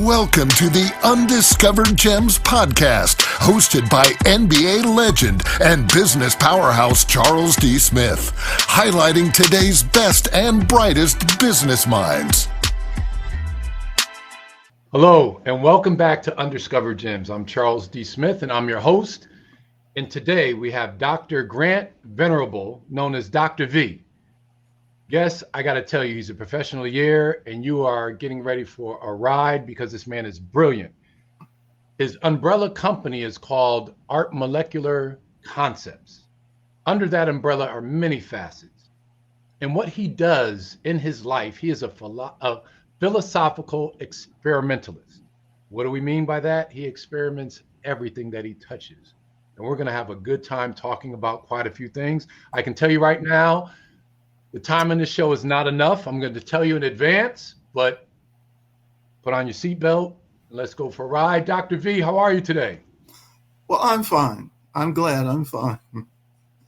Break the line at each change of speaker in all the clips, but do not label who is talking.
Welcome to the Undiscovered Gems podcast, hosted by NBA legend and business powerhouse Charles D. Smith, highlighting today's best and brightest business minds.
Hello, and welcome back to Undiscovered Gems. I'm Charles D. Smith, and I'm your host. And today we have Dr. Grant Venerable, known as Dr. V. Yes, I got to tell you, he's a professional year, and you are getting ready for a ride because this man is brilliant. His umbrella company is called Art Molecular Concepts. Under that umbrella are many facets. And what he does in his life, he is a philosophical experimentalist. What do we mean by that? He experiments everything that he touches. And we're going to have a good time talking about quite a few things. I can tell you right now, the time in this show is not enough. I'm going to tell you in advance, but put on your seatbelt and let's go for a ride. Dr. V, how are you today?
Well, I'm fine. I'm glad I'm fine.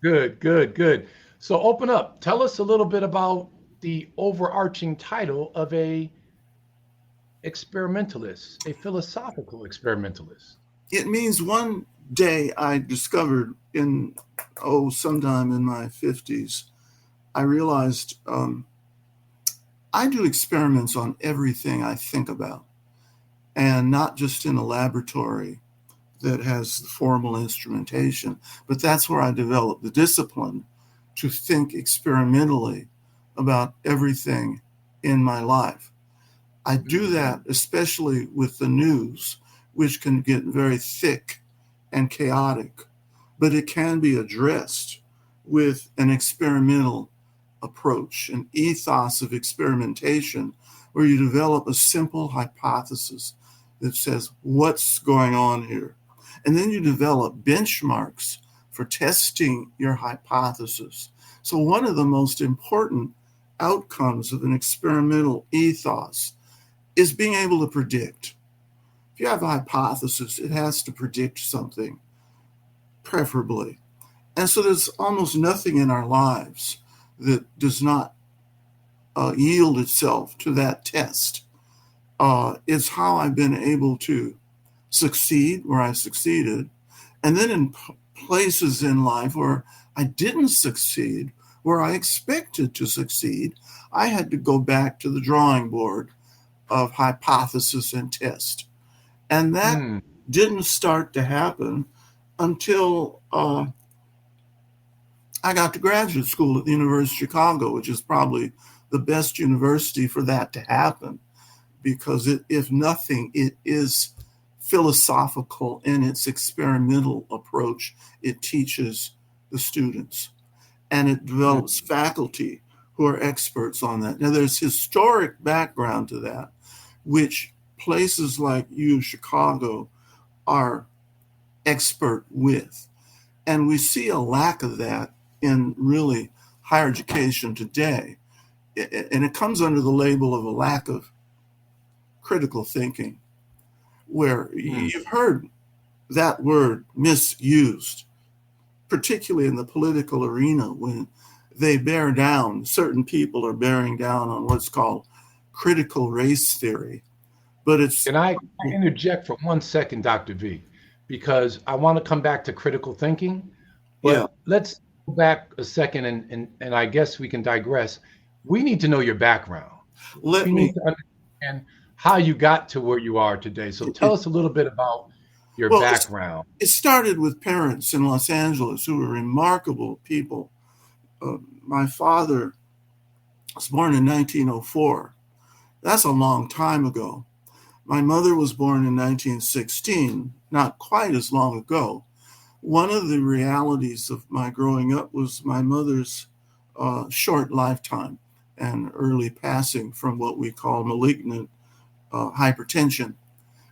Good. So open up. Tell us a little bit about the overarching title of a experimentalist, a philosophical experimentalist.
It means one day I discovered sometime in my 50s, I realized I do experiments on everything I think about, and not just in a laboratory that has the formal instrumentation, but that's where I developed the discipline to think experimentally about everything in my life. I do that especially with the news, which can get very thick and chaotic, but it can be addressed with an experimental approach, an ethos of experimentation, where you develop a simple hypothesis that says, what's going on here? And then you develop benchmarks for testing your hypothesis. So one of the most important outcomes of an experimental ethos is being able to predict. If you have a hypothesis, it has to predict something, preferably. And so there's almost nothing in our lives that does not yield itself to that test. It's how I've been able to succeed where I succeeded, and then in places in life where I didn't succeed, where I expected to succeed, I had to go back to the drawing board of hypothesis and test. And that didn't start to happen until I got to graduate school at the University of Chicago, which is probably the best university for that to happen, because if nothing, it is philosophical in its experimental approach. It teaches the students, and it develops faculty who are experts on that. Now, there's historic background to that, which places like Chicago are expert with. And we see a lack of that in really higher education today. And it comes under the label of a lack of critical thinking, where you've heard that word misused, particularly in the political arena, when certain people are bearing down on what's called critical race theory. But
Can I interject for 1 second, Dr. V? Because I want to come back to critical thinking, but let's go back a second and I guess we can digress. We need to know your background. We need to understand how you got to where you are today. So tell us a little bit about your background.
It started with parents in Los Angeles who were remarkable people. My father was born in 1904. That's a long time ago. My mother was born in 1916, not quite as long ago. One of the realities of my growing up was my mother's short lifetime and early passing from what we call malignant hypertension,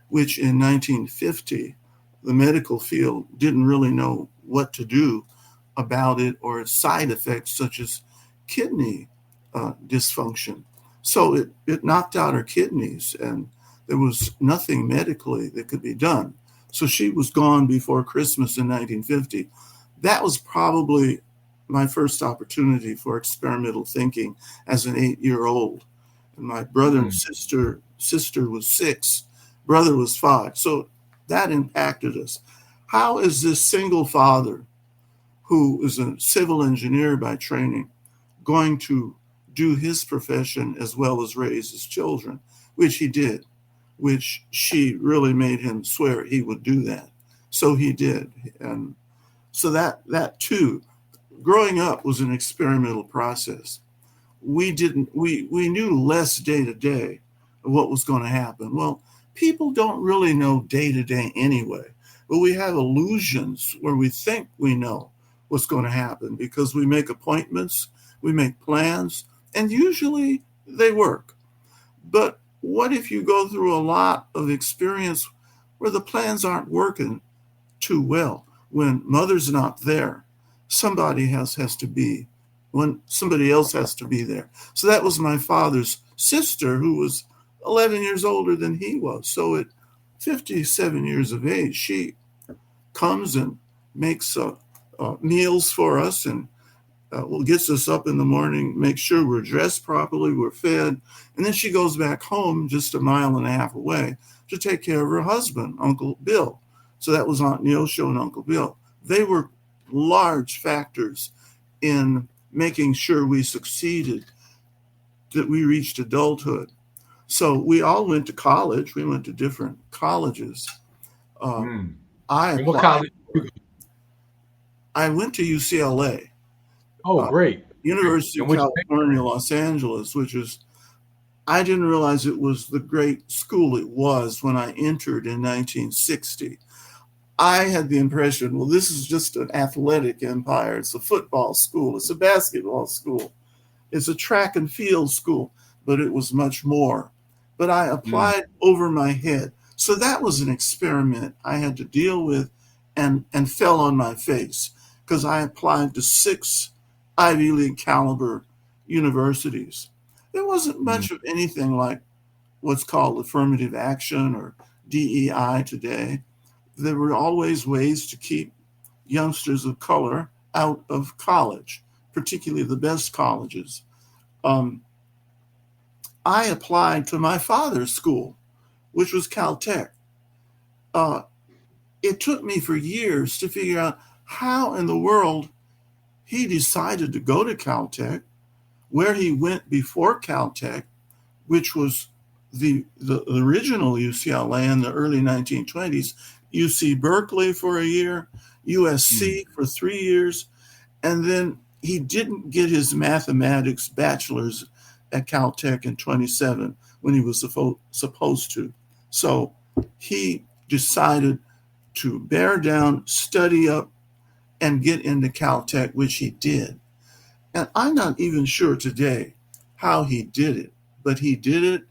which in 1950, the medical field didn't really know what to do about it or its side effects, such as kidney dysfunction. So it knocked out her kidneys, and there was nothing medically that could be done. So she was gone before Christmas in 1950. That was probably my first opportunity for experimental thinking as an 8-year-old. And my brother and sister was 6 brother was 5. So that impacted us. How is this single father, who is a civil engineer by training, going to do his profession as well as raise his children, which he did, which she really made him swear he would do that. So he did. And so that too, growing up was an experimental process. We knew less day to day of what was going to happen. Well, people don't really know day to day anyway, but we have illusions where we think we know what's going to happen because we make appointments, we make plans, and usually they work. But what if you go through a lot of experience where the plans aren't working too well? When mother's not there, somebody else has to be, when somebody else has to be there. So that was my father's sister, who was 11 years older than he was. So at 57 years of age, she comes and makes meals for us and gets us up in the morning, makes sure we're dressed properly, we're fed, and then she goes back home just a mile and a half away to take care of her husband, Uncle Bill. So that was Aunt Neosho and Uncle Bill. They were large factors in making sure we succeeded, that we reached adulthood. So we all went to college. We went to different colleges. I
What college?
I went to UCLA.
Oh, great.
University of California, Los Angeles, which is, I didn't realize it was the great school it was when I entered in 1960. I had the impression, well, this is just an athletic empire. It's a football school. It's a basketball school. It's a track and field school, but it was much more. But I applied over my head. So that was an experiment I had to deal with and fell on my face because I applied to 6 Ivy League caliber universities. There wasn't much of anything like what's called affirmative action or DEI today. There were always ways to keep youngsters of color out of college, particularly the best colleges. I applied to my father's school, which was Caltech. It took me for years to figure out how in the world he decided to go to Caltech, where he went before Caltech, which was the original UCLA in the early 1920s, UC Berkeley for a year, USC for 3 years, and then he didn't get his mathematics bachelor's at Caltech in 27 when he was supposed to. So he decided to bear down, study up, and get into Caltech, which he did. And I'm not even sure today how he did it, but he did it.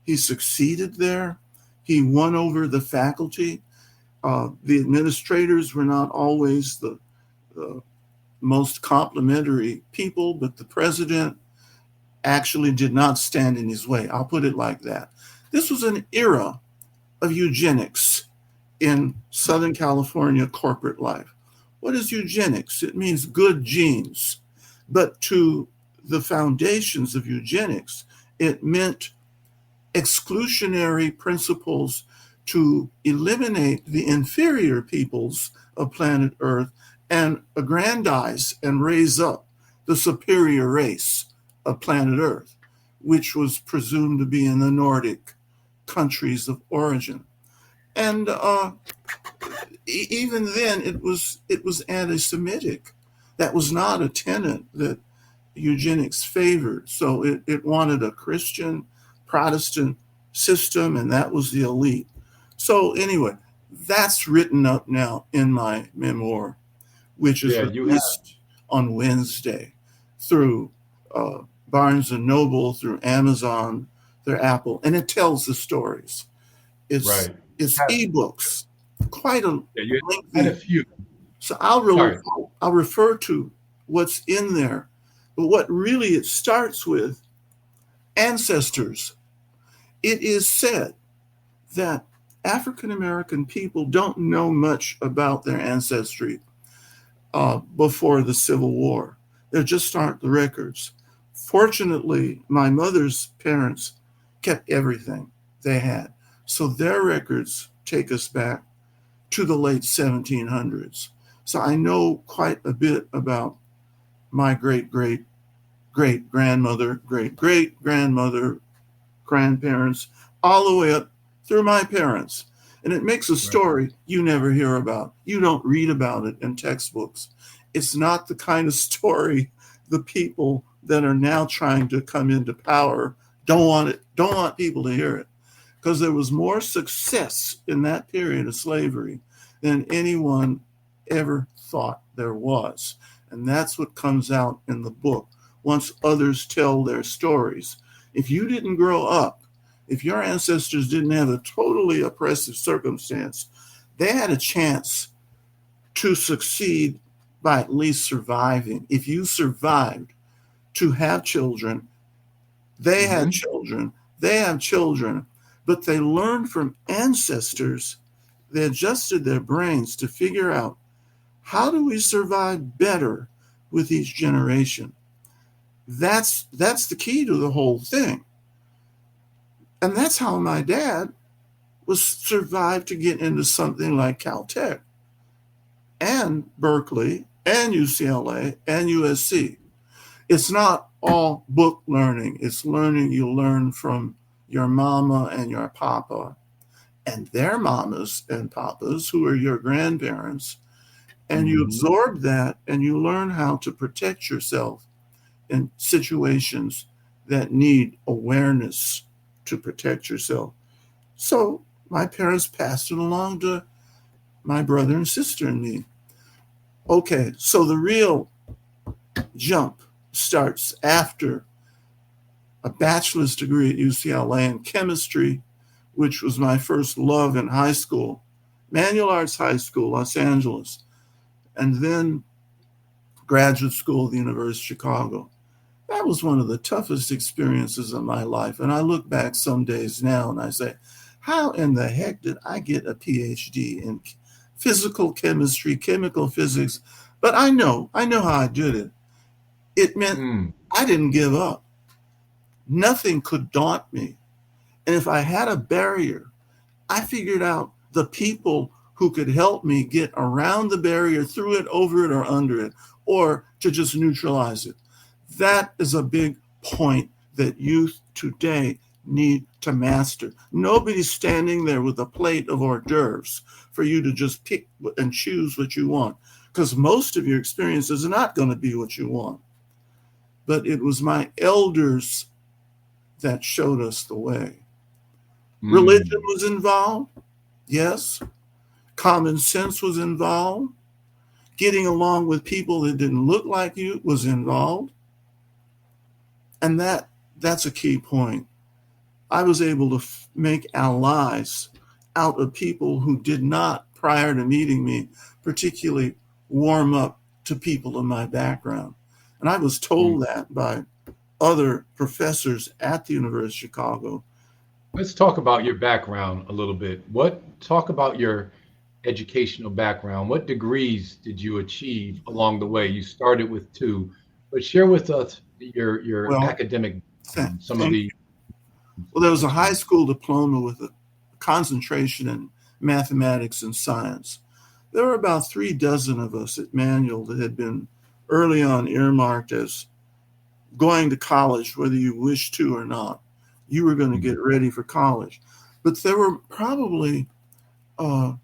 He succeeded there. He won over the faculty. The administrators were not always the most complimentary people, but the president actually did not stand in his way. I'll put it like that. This was an era of eugenics in Southern California corporate life. What is eugenics? It means good genes. But to the foundations of eugenics, it meant exclusionary principles to eliminate the inferior peoples of planet Earth and aggrandize and raise up the superior race of planet Earth, which was presumed to be in the Nordic countries of origin. And even then, it was anti-Semitic. That was not a tenet that eugenics favored. So it wanted a Christian Protestant system, and that was the elite. So anyway, that's written up now in my memoir, which is released on Wednesday through Barnes & Noble, through Amazon, through Apple, and it tells the stories. It's ebooks, quite a lengthy.
A few.
So I'll refer to what's in there, but what really it starts with ancestors. It is said that African American people don't know much about their ancestry before the Civil War. There just aren't the records. Fortunately, my mother's parents kept everything they had. So their records take us back to the late 1700s. So I know quite a bit about my great-great-great-grandmother, great-great-grandmother, grandparents, all the way up through my parents. And it makes a story you never hear about. You don't read about it in textbooks. It's not the kind of story the people that are now trying to come into power don't want people to hear it. Because there was more success in that period of slavery than anyone ever thought there was. And that's what comes out in the book once others tell their stories. If you didn't grow up, if your ancestors didn't have a totally oppressive circumstance, they had a chance to succeed by at least surviving. If you survived to have children, they had children, they have children, but they learned from ancestors. They adjusted their brains to figure out, how do we survive better with each generation? That's the key to the whole thing. And that's how my dad was survived to get into something like Caltech and Berkeley and UCLA and USC. It's not all book learning. It's learning you learn from your mama and your papa and their mamas and papas, who are your grandparents. And you absorb that and you learn how to protect yourself in situations that need awareness to protect yourself. So my parents passed it along to my brother and sister and me. Okay, so the real jump starts after a bachelor's degree at UCLA in chemistry, which was my first love in high school, Manual Arts High School, Los Angeles, and then graduate school at the University of Chicago. That was one of the toughest experiences of my life. And I look back some days now and I say, how in the heck did I get a PhD in physical chemistry, chemical physics? But I know how I did it. It meant I didn't give up. Nothing could daunt me. And if I had a barrier, I figured out the people who could help me get around the barrier, through it, over it, or under it, or to just neutralize it. That is a big point that youth today need to master. Nobody's standing there with a plate of hors d'oeuvres for you to just pick and choose what you want, because most of your experiences are not going to be what you want. But it was my elders that showed us the way. Religion was involved, yes. Common sense was involved. Getting along with people that didn't look like you was involved. And that's a key point. I was able to make allies out of people who did not, prior to meeting me, particularly warm up to people in my background. And I was told that by other professors at the University of Chicago.
Let's talk about your background a little bit. Talk about your educational background. What degrees did you achieve along the way? You started with 2, but share with us your academic, some of the.
Well, there was a high school diploma with a concentration in mathematics and science. There were about 3 dozen of us at Manual that had been early on earmarked as going to college, whether you wish to or not. You were going to get ready for college. But there were probably 2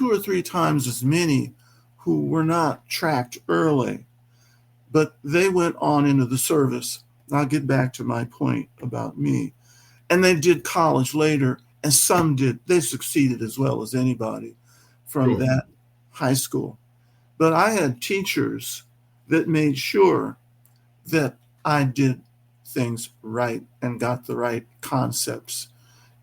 or 3 times as many who were not tracked early, but they went on into the service. I'll get back to my point about me. And they did college later, and some did. They succeeded as well as anybody from that high school. But I had teachers that made sure that I did things right and got the right concepts,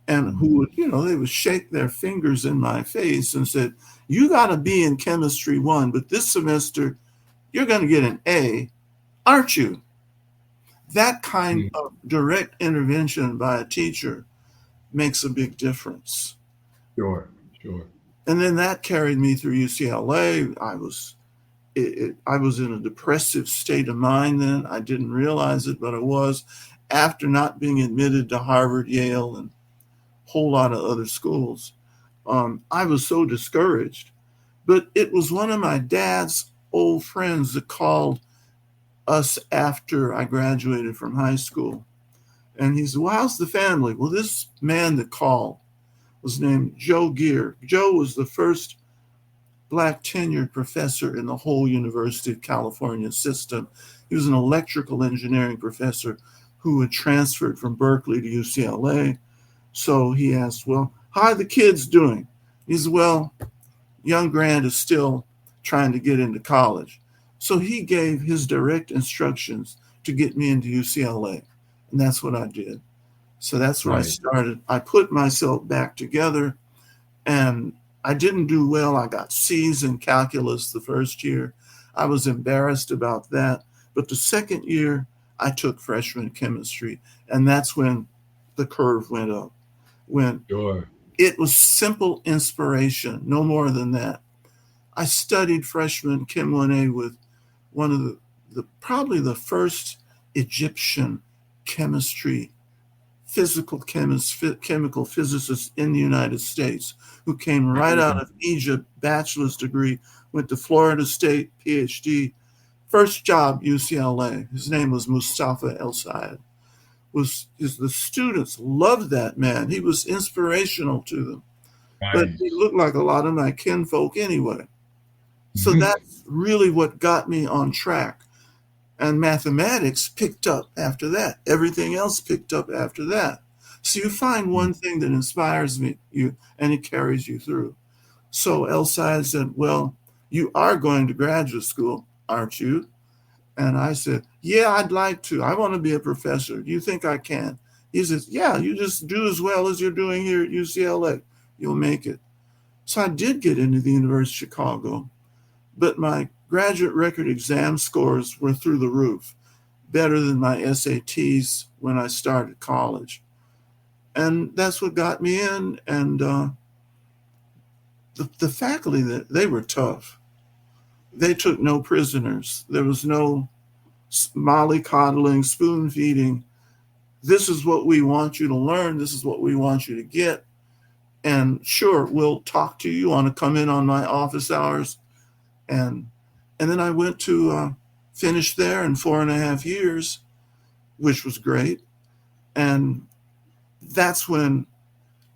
and who would, they would shake their fingers in my face and said, you got to be in chemistry 1, but this semester you're going to get an A, aren't you? That kind of direct intervention by a teacher makes a big difference.
Sure.
And then that carried me through UCLA. I was in a depressive state of mind then. I didn't realize it, but I was, after not being admitted to Harvard, Yale, and whole lot of other schools. I was so discouraged. But it was one of my dad's old friends that called us after I graduated from high school. And he said, well, how's the family? Well, this man that called was named Joe Gear. Joe was the first Black tenured professor in the whole University of California system. He was an electrical engineering professor who had transferred from Berkeley to UCLA. So he asked, well, how are the kids doing? He said, well, young Grant is still trying to get into college. So he gave his direct instructions to get me into UCLA. And that's what I did. So that's where I started. I put myself back together, and I didn't do well. I got C's in calculus the first year. I was embarrassed about that. But the second year, I took freshman chemistry, and that's when the curve went up. When it was simple inspiration, no more than that. I studied freshman Chem 1A with one of the probably the first Egyptian chemistry, physical chemist, chemical physicist in the United States, who came right out of Egypt, bachelor's degree, went to Florida State, PhD, first job UCLA. His name was Mustafa El Sayed. The students loved that man. He was inspirational to them. But he looked like a lot of my kinfolk anyway. So that's really what got me on track. And mathematics picked up after that. Everything else picked up after that. So you find one thing that inspires you, and it carries you through. So El Sayed said, well, you are going to graduate school, aren't you? And I said, yeah, I'd like to. I want to be a professor. Do you think I can? He says, yeah, you just do as well as you're doing here at UCLA. You'll make it. So I did get into the University of Chicago, but my graduate record exam scores were through the roof, better than my SATs when I started college. And that's what got me in. And the faculty, they were tough. They took no prisoners. There was no mollycoddling, spoon feeding. This is what we want you to learn. This is what we want you to get. And sure, we'll talk to you. You want to come in on my office hours? And then I went to finish there in 4.5 years, which was great. And that's when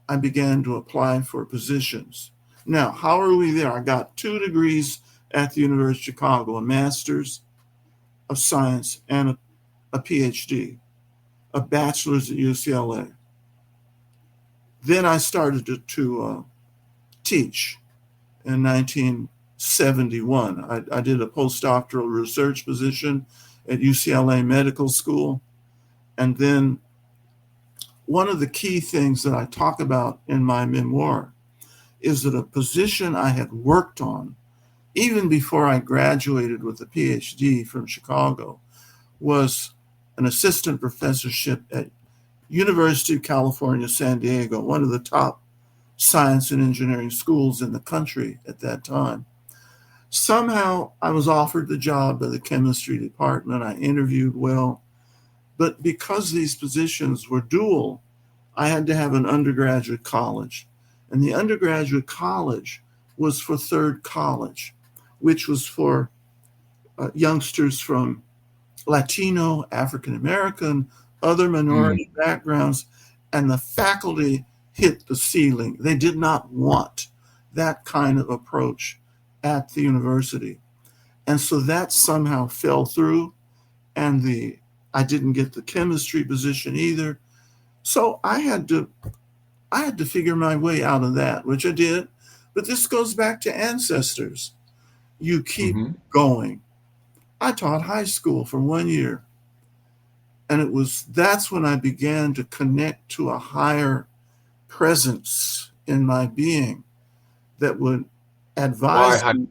I began to apply for positions. Now, how are we there? I got 2 degrees at the University of Chicago, a master's of science and a PhD, a bachelor's at UCLA. Then I started to teach in 1971. I did a postdoctoral research position at UCLA Medical School. And then one of the key things that I talk about in my memoir is that a position I had worked on even before I graduated with a PhD from Chicago was an assistant professorship at University of California, San Diego, one of the top science and engineering schools in the country at that time. Somehow I was offered the job by the chemistry department. I interviewed well, but because these positions were dual, I had to have an undergraduate college. And the undergraduate college was for Third College, which was for youngsters from Latino, African American, other minority backgrounds, and the faculty hit the ceiling. They did not want that kind of approach at the university. And so that somehow fell through, and I didn't get the chemistry position either. So I had to figure my way out of that, which I did. But this goes back to ancestors. You keep going. I taught high school for 1 year. And that's when I began to connect to a higher presence in my being that would advise me.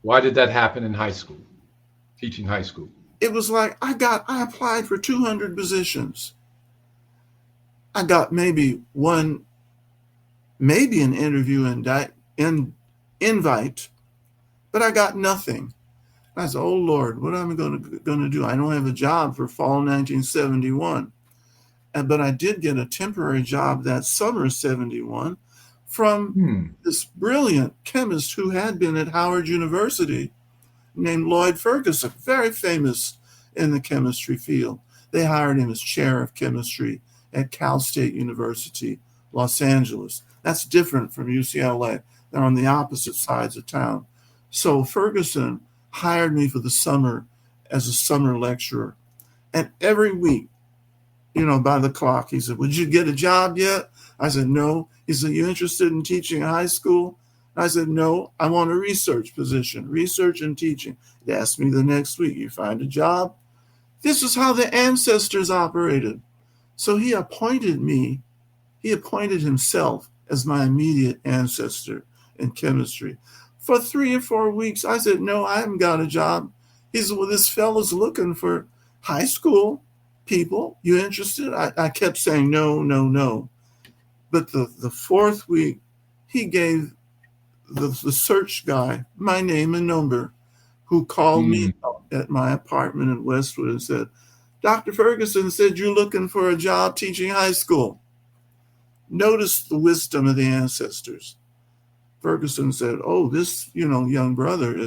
Why did that happen in high school, teaching high school?
It was like I applied for 200 positions. I got maybe an interview and invite, but I got nothing. I said, oh, Lord, what am I going to do? I don't have a job for fall 1971. But I did get a temporary job that summer of 71 from this brilliant chemist who had been at Howard University named Lloyd Ferguson, very famous in the chemistry field. They hired him as chair of chemistry at Cal State University, Los Angeles. That's different from UCLA. They're on the opposite sides of town. So Ferguson hired me for the summer as a summer lecturer. And every week, by the clock, he said, "Would you get a job yet?" I said, "No." He said, "You interested in teaching high school?" I said, "No, I want a research position, research and teaching." He asked me the next week, "You find a job?" This is how the ancestors operated. So he appointed himself as my immediate ancestor in chemistry. For 3 or 4 weeks, I said, "No, I haven't got a job." He said, "Well, this fellow's looking for high school people. You interested?" I kept saying no, no, no. But the fourth week, he gave the search guy my name and number, who called me at my apartment in Westwood and said, "Dr. Ferguson said you're looking for a job teaching high school." Notice the wisdom of the ancestors. Ferguson said, "Oh, this, young brother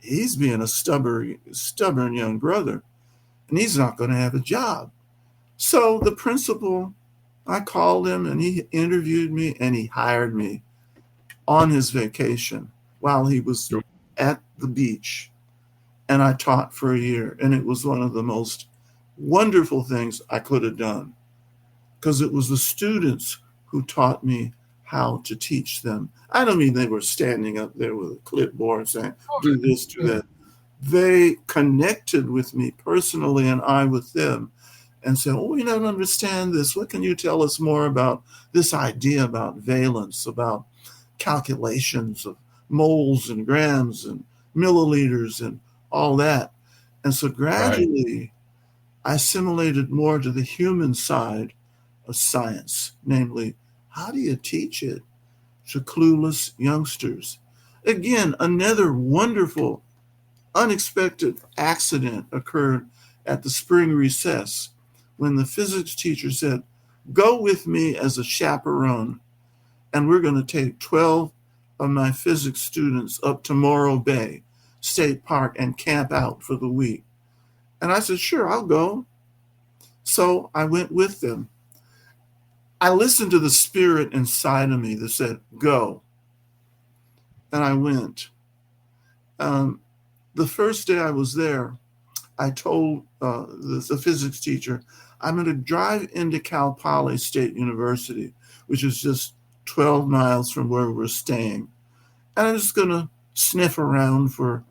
he's being a stubborn young brother, and he's not going to have a job." So the principal, I called him and he interviewed me and he hired me on his vacation while he was at the beach. And I taught for a year. And it was one of the most wonderful things I could have done, because it was the students who taught me how to teach them. I don't mean they were standing up there with a clipboard saying, "Do this, do that." They connected with me personally and I with them and said, "Oh, we don't understand this. What can you tell us more about this idea about valence, about calculations of moles and grams and milliliters and all that?" And so gradually I assimilated more to the human side of science, namely, how do you teach it to clueless youngsters? Again, another wonderful, unexpected accident occurred at the spring recess when the physics teacher said, "Go with me as a chaperone, and we're going to take 12 of my physics students up to Morro Bay State Park and camp out for the week." And I said, "Sure, I'll go." So I went with them. I listened to the spirit inside of me that said, "Go." And I went. The first day I was there, I told the physics teacher, "I'm going to drive into Cal Poly State University, which is just 12 miles from where we're staying. And I'm just going to sniff around for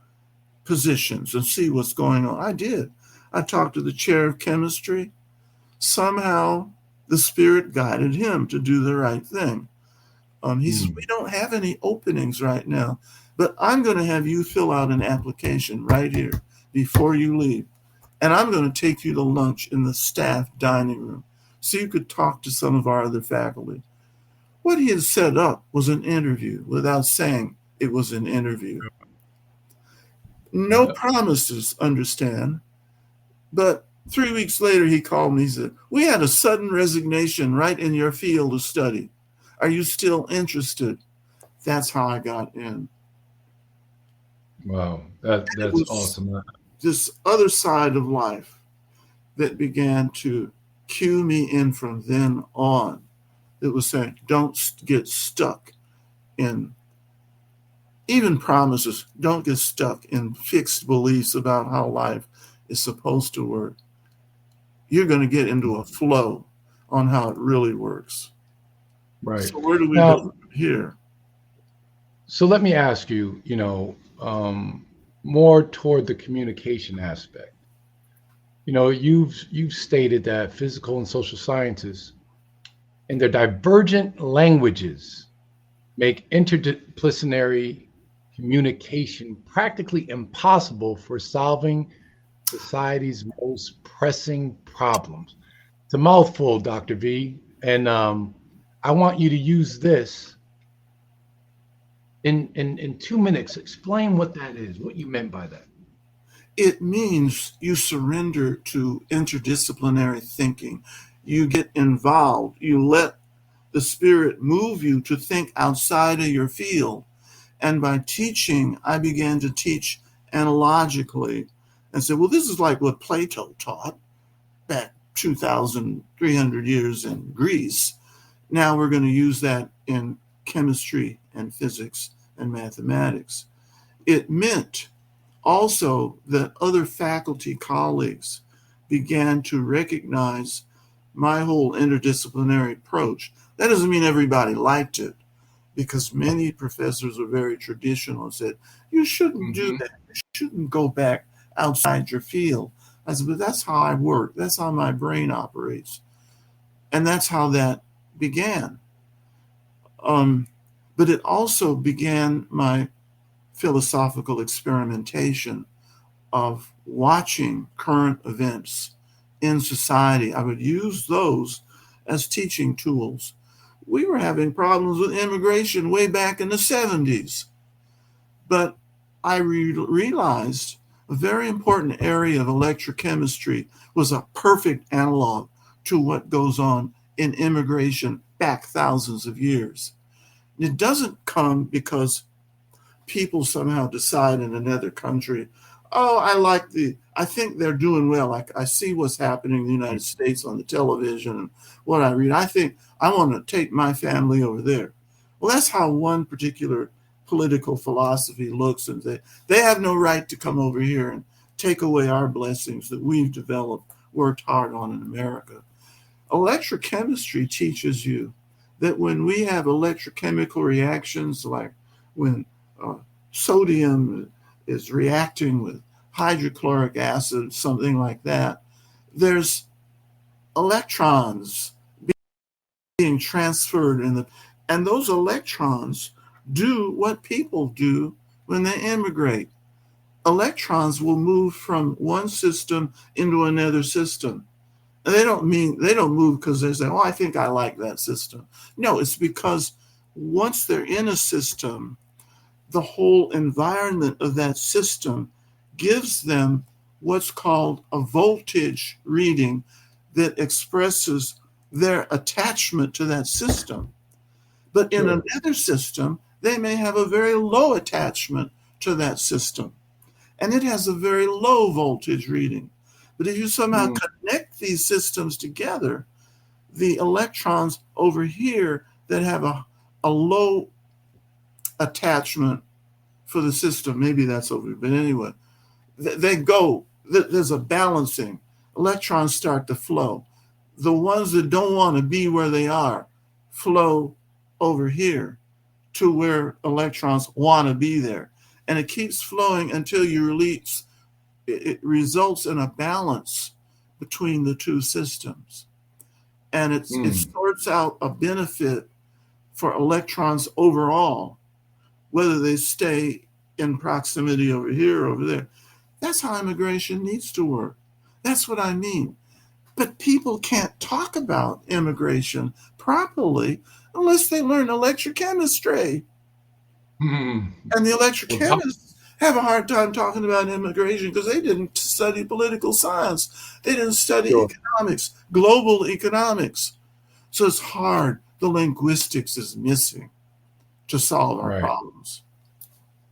positions and see what's going on." I did. I talked to the chair of chemistry. Somehow the spirit guided him to do the right thing. He says, "We don't have any openings right now, but I'm going to have you fill out an application right here before you leave. And I'm going to take you to lunch in the staff dining room so you could talk to some of our other faculty." What he had set up was an interview without saying it was an interview. No promises, understand. But 3 weeks later, he called me. He said, "We had a sudden resignation right in your field of study. Are you still interested?" That's how I got in.
Wow, that's awesome.
This other side of life that began to cue me in from then on. It was saying, don't get stuck in even promises. Don't get stuck in fixed beliefs about how life is supposed to work. You're going to get into a flow on how it really works.
Right.
So where do we go from here?
So let me ask you, more toward the communication aspect. You've stated that physical and social sciences and their divergent languages make interdisciplinary communication practically impossible for solving society's most pressing problems. It's a mouthful, Dr. V, and I want you to use this in 2 minutes. Explain what that is, what you meant by that.
It means you surrender to interdisciplinary thinking. You get involved. You let the Spirit move you to think outside of your field. And by teaching, I began to teach analogically and said, well, this is like what Plato taught back 2,300 years in Greece. Now we're going to use that in chemistry and physics and mathematics. It meant also that other faculty colleagues began to recognize my whole interdisciplinary approach. That doesn't mean everybody liked it, because many professors are very traditional and said, you shouldn't do that. You shouldn't go back outside your field. I said, but that's how I work. That's how my brain operates. And that's how that began. But it also began my philosophical experimentation of watching current events in society. I would use those as teaching tools. We were having problems with immigration way back in the 70s. But I realized a very important area of electrochemistry was a perfect analog to what goes on in immigration back thousands of years. It doesn't come because people somehow decide in another country, oh, I think they're doing well. Like I see what's happening in the United States on the television and what I read. I think I want to take my family over there. Well, that's how one particular political philosophy looks, and they have no right to come over here and take away our blessings that we've developed, worked hard on in America. Electrochemistry teaches you that when we have electrochemical reactions, like when sodium is reacting with hydrochloric acid, something like that, there's electrons being transferred and those electrons do what people do when they immigrate. Electrons will move from one system into another system. And they don't move because they say, oh, I think I like that system. No, it's because once they're in a system, the whole environment of that system gives them what's called a voltage reading that expresses their attachment to that system. But in another system, they may have a very low attachment to that system, and it has a very low voltage reading. But if you somehow connect these systems together, the electrons over here that have a low attachment for the system, maybe that's over here, but anyway, they go, there's a balancing. Electrons start to flow. The ones that don't want to be where they are flow over here to where electrons want to be there. And it keeps flowing until you release. It results in a balance between the two systems. And it sorts out a benefit for electrons overall, whether they stay in proximity over here or over there. That's how immigration needs to work. That's what I mean. But people can't talk about immigration properly unless they learn electrochemistry. And the electrochemists have a hard time talking about immigration because they didn't study political science. They didn't study economics, global economics. So it's hard. The linguistics is missing to solve our problems.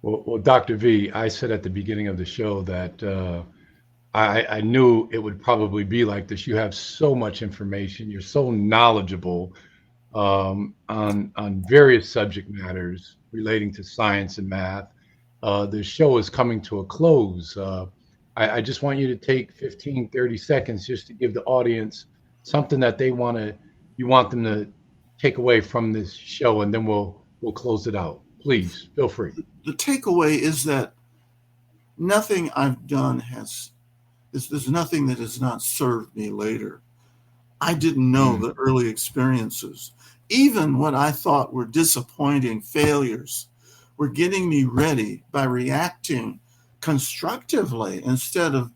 Well, Dr. V, I said at the beginning of the show that I knew it would probably be like this. You have so much information. You're so knowledgeable on various subject matters relating to science and math. The show is coming to a close. I just want you to take 15, 30 seconds just to give the audience something that you want them to take away from this show, and then we'll close it out. Please, feel free.
The takeaway is that nothing I've done there's nothing that has not served me later. I didn't know the early experiences. Even what I thought were disappointing failures were getting me ready by reacting constructively instead of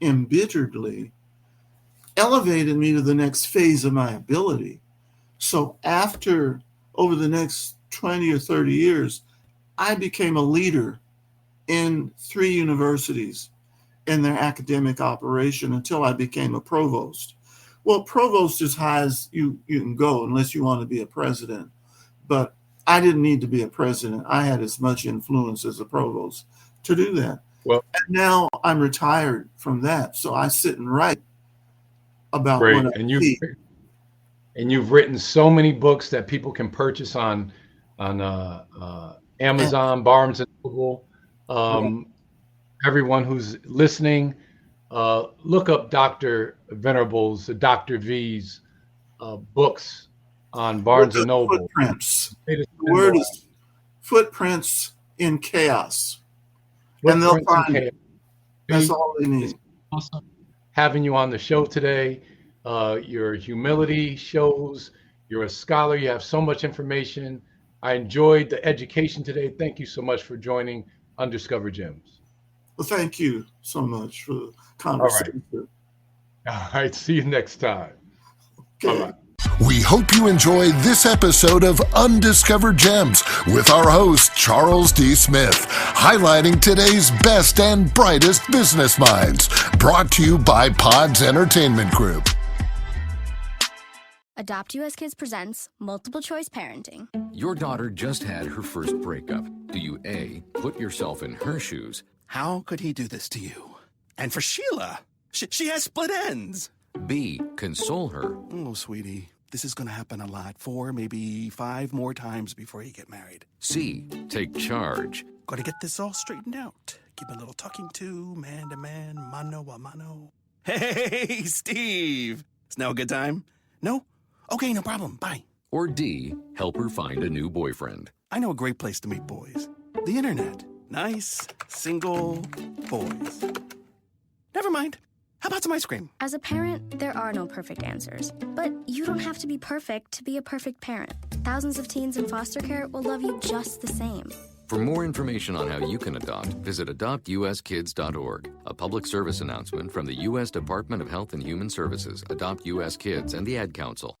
embitteredly, elevated me to the next phase of my ability. So over the next 20 or 30 years, I became a leader in 3 universities in their academic operation until I became a provost. Well, provost is high as you can go unless you want to be a president. But I didn't need to be a president. I had as much influence as a provost to do that.
Well,
and now I'm retired from that, so I sit and write about
great.
what I
And
see.
you've written so many books that people can purchase on Amazon, Barnes and Noble. Everyone who's listening, look up Dr. Venerable's, Dr. V's books on Barnes and Noble.
Footprints. The word is footprints in chaos. And they'll find it. That's all they need.
It's awesome having you on the show today. Your humility shows. You're a scholar. You have so much information. I enjoyed the education today. Thank you so much for joining Undiscovered Gems.
Well, thank you so much for the conversation.
All right. See you next time.
Okay.
Bye-bye.
We hope you enjoyed this episode of Undiscovered Gems with our host, Charles D. Smith, highlighting today's best and brightest business minds. Brought to you by Pods Entertainment Group.
Adopt US Kids presents Multiple Choice Parenting.
Your daughter just had her first breakup. Do you A, put yourself in her shoes?
How could he do this to you? And for Sheila, she has split ends.
B, console her?
Oh, sweetie, this is going to happen a lot. 4, maybe 5 more times before you get married.
C, take charge?
Got to get this all straightened out. Give a little talking to, man to man, mano a mano. Hey, Steve! Is now a good time? No? Okay, no problem. Bye.
Or D, help her find a new boyfriend?
I know a great place to meet boys. The internet. Nice, single boys. Never mind. How about some ice cream?
As a parent, there are no perfect answers. But you don't have to be perfect to be a perfect parent. Thousands of teens in foster care will love you just the same.
For more information on how you can adopt, visit adoptuskids.org. A public service announcement from the U.S. Department of Health and Human Services, Adopt U.S. Kids, and the Ad Council.